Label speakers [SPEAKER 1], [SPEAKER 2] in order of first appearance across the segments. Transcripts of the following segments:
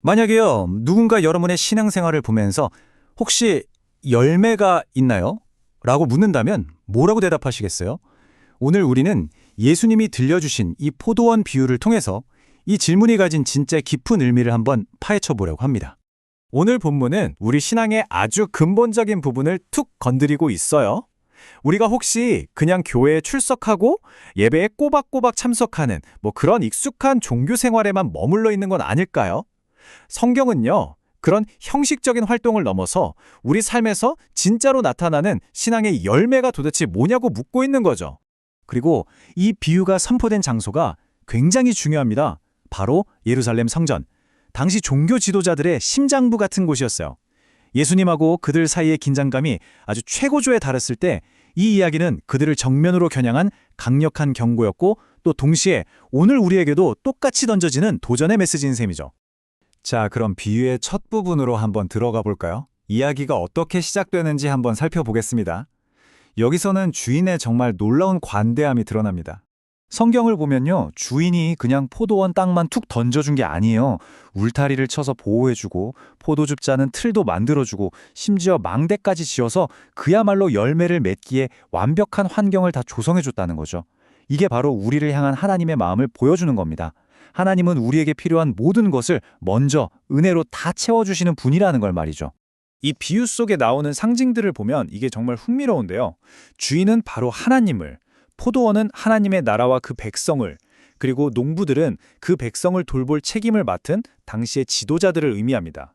[SPEAKER 1] 만약에요, 누군가 여러분의 신앙생활을 보면서 혹시 열매가 있나요? 라고 묻는다면 뭐라고 대답하시겠어요? 오늘 우리는 예수님이 들려주신 이 포도원 비유를 통해서 이 질문이 가진 진짜 깊은 의미를 한번 파헤쳐 보려고 합니다. 오늘 본문은 우리 신앙의 아주 근본적인 부분을 툭 건드리고 있어요. 우리가 혹시 그냥 교회에 출석하고 예배에 꼬박꼬박 참석하는 그런 익숙한 종교 생활에만 머물러 있는 건 아닐까요? 성경은요, 그런 형식적인 활동을 넘어서 우리 삶에서 진짜로 나타나는 신앙의 열매가 도대체 뭐냐고 묻고 있는 거죠. 그리고 이 비유가 선포된 장소가 굉장히 중요합니다. 바로 예루살렘 성전. 당시 종교 지도자들의 심장부 같은 곳이었어요. 예수님하고 그들 사이의 긴장감이 아주 최고조에 달했을 때 이 이야기는 그들을 정면으로 겨냥한 강력한 경고였고, 또 동시에 오늘 우리에게도 똑같이 던져지는 도전의 메시지인 셈이죠. 자, 그럼 비유의 첫 부분으로 한번 들어가 볼까요? 이야기가 어떻게 시작되는지 한번 살펴보겠습니다. 여기서는 주인의 정말 놀라운 관대함이 드러납니다. 성경을 보면요, 주인이 그냥 포도원 땅만 툭 던져준 게 아니에요. 울타리를 쳐서 보호해주고, 포도즙 짜는 틀도 만들어주고, 심지어 망대까지 지어서 그야말로 열매를 맺기에 완벽한 환경을 다 조성해줬다는 거죠. 이게 바로 우리를 향한 하나님의 마음을 보여주는 겁니다. 하나님은 우리에게 필요한 모든 것을 먼저 은혜로 다 채워주시는 분이라는 걸 말이죠. 이 비유 속에 나오는 상징들을 보면 이게 정말 흥미로운데요. 주인은 바로 하나님을, 포도원은 하나님의 나라와 그 백성을, 그리고 농부들은 그 백성을 돌볼 책임을 맡은 당시의 지도자들을 의미합니다.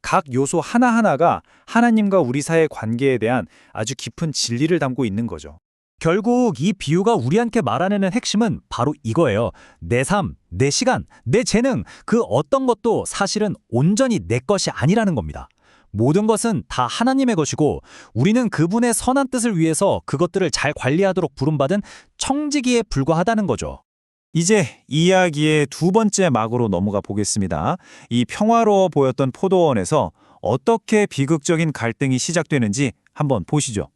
[SPEAKER 1] 각 요소 하나하나가 하나님과 우리 사이의 관계에 대한 아주 깊은 진리를 담고 있는 거죠. 결국 이 비유가 우리한테 말하는 핵심은 바로 이거예요. 내 삶, 내 시간, 내 재능, 그 어떤 것도 사실은 온전히 내 것이 아니라는 겁니다. 모든 것은 다 하나님의 것이고, 우리는 그분의 선한 뜻을 위해서 그것들을 잘 관리하도록 부름받은 청지기에 불과하다는 거죠. 이제 이야기의 두 번째 막으로 넘어가 보겠습니다. 이 평화로워 보였던 포도원에서 어떻게 비극적인 갈등이 시작되는지 한번 보시죠.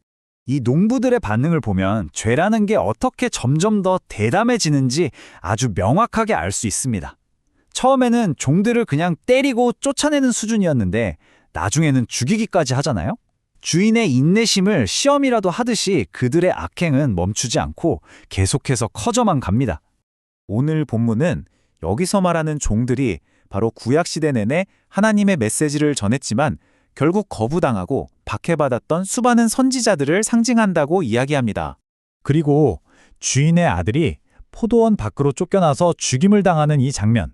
[SPEAKER 1] 이 농부들의 반응을 보면 죄라는 게 어떻게 점점 더 대담해지는지 아주 명확하게 알 수 있습니다. 처음에는 종들을 그냥 때리고 쫓아내는 수준이었는데 나중에는 죽이기까지 하잖아요? 주인의 인내심을 시험이라도 하듯이 그들의 악행은 멈추지 않고 계속해서 커져만 갑니다. 오늘 본문은 여기서 말하는 종들이 바로 구약시대 내내 하나님의 메시지를 전했지만 결국 거부당하고 박해받았던 수많은 선지자들을 상징한다고 이야기합니다. 그리고 주인의 아들이 포도원 밖으로 쫓겨나서 죽임을 당하는 이 장면,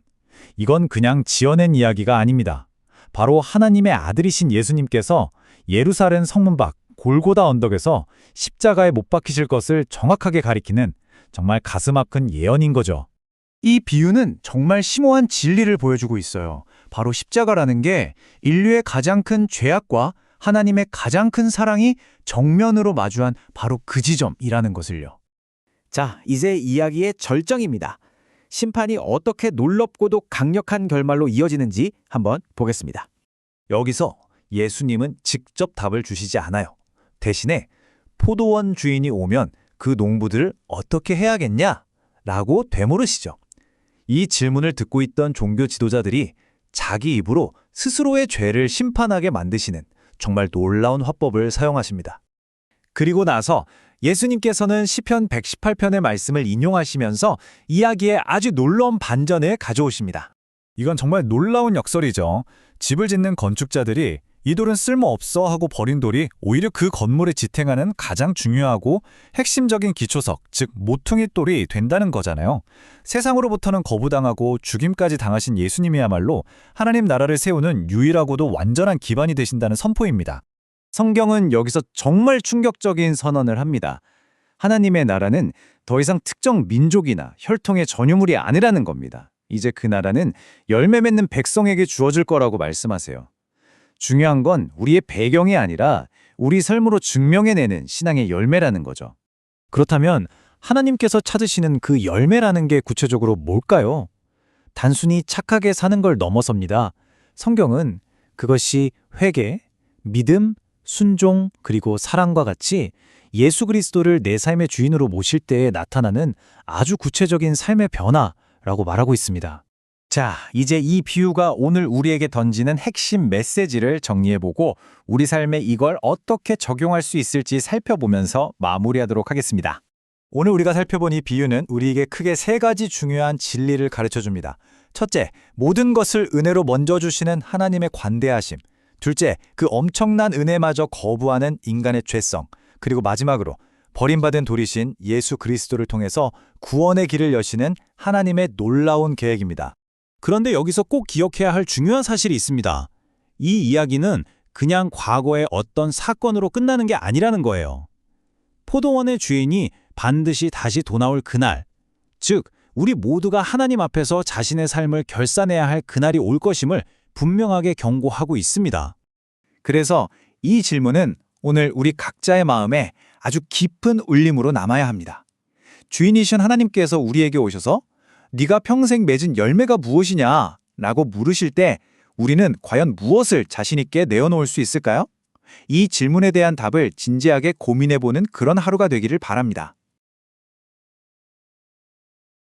[SPEAKER 1] 이건 그냥 지어낸 이야기가 아닙니다. 바로 하나님의 아들이신 예수님께서 예루살렘 성문 밖 골고다 언덕에서 십자가에 못 박히실 것을 정확하게 가리키는 정말 가슴 아픈 예언인 거죠. 이 비유는 정말 심오한 진리를 보여주고 있어요. 바로 십자가라는 게 인류의 가장 큰 죄악과 하나님의 가장 큰 사랑이 정면으로 마주한 바로 그 지점이라는 것을요.
[SPEAKER 2] 자, 이제 이야기의 절정입니다. 심판이 어떻게 놀랍고도 강력한 결말로 이어지는지 한번 보겠습니다.
[SPEAKER 1] 여기서 예수님은 직접 답을 주시지 않아요. 대신에 포도원 주인이 오면 그 농부들을 어떻게 해야겠냐? 라고 되물으시죠. 이 질문을 듣고 있던 종교 지도자들이 자기 입으로 스스로의 죄를 심판하게 만드시는 정말 놀라운 화법을 사용하십니다. 그리고 나서 예수님께서는 시편 118편의 말씀을 인용하시면서 이야기에 아주 놀라운 반전을 가져오십니다. 이건 정말 놀라운 역설이죠. 집을 짓는 건축자들이 이 돌은 쓸모없어 하고 버린 돌이 오히려 그 건물에 지탱하는 가장 중요하고 핵심적인 기초석, 즉 모퉁이 돌이 된다는 거잖아요. 세상으로부터는 거부당하고 죽임까지 당하신 예수님이야말로 하나님 나라를 세우는 유일하고도 완전한 기반이 되신다는 선포입니다. 성경은 여기서 정말 충격적인 선언을 합니다. 하나님의 나라는 더 이상 특정 민족이나 혈통의 전유물이 아니라는 겁니다. 이제 그 나라는 열매 맺는 백성에게 주어질 거라고 말씀하세요. 중요한 건 우리의 배경이 아니라 우리 삶으로 증명해내는 신앙의 열매라는 거죠. 그렇다면 하나님께서 찾으시는 그 열매라는 게 구체적으로 뭘까요? 단순히 착하게 사는 걸 넘어섭니다. 성경은 그것이 회개, 믿음, 순종, 그리고 사랑과 같이 예수 그리스도를 내 삶의 주인으로 모실 때에 나타나는 아주 구체적인 삶의 변화라고 말하고 있습니다.
[SPEAKER 2] 자, 이제 이 비유가 오늘 우리에게 던지는 핵심 메시지를 정리해보고 우리 삶에 이걸 어떻게 적용할 수 있을지 살펴보면서 마무리하도록 하겠습니다.
[SPEAKER 1] 오늘 우리가 살펴본 이 비유는 우리에게 크게 세 가지 중요한 진리를 가르쳐줍니다. 첫째, 모든 것을 은혜로 먼저 주시는 하나님의 관대하심. 둘째, 그 엄청난 은혜마저 거부하는 인간의 죄성. 그리고 마지막으로 버림받은 돌이신 예수 그리스도를 통해서 구원의 길을 여시는 하나님의 놀라운 계획입니다. 그런데 여기서 꼭 기억해야 할 중요한 사실이 있습니다. 이 이야기는 그냥 과거의 어떤 사건으로 끝나는 게 아니라는 거예요. 포도원의 주인이 반드시 다시 돌아올 그날, 즉 우리 모두가 하나님 앞에서 자신의 삶을 결산해야 할 그날이 올 것임을 분명하게 경고하고 있습니다.
[SPEAKER 2] 그래서 이 질문은 오늘 우리 각자의 마음에 아주 깊은 울림으로 남아야 합니다. 주인이신 하나님께서 우리에게 오셔서 네가 평생 맺은 열매가 무엇이냐? 라고 물으실 때 우리는 과연 무엇을 자신 있게 내어놓을 수 있을까요? 이 질문에 대한 답을 진지하게 고민해보는 그런 하루가 되기를 바랍니다.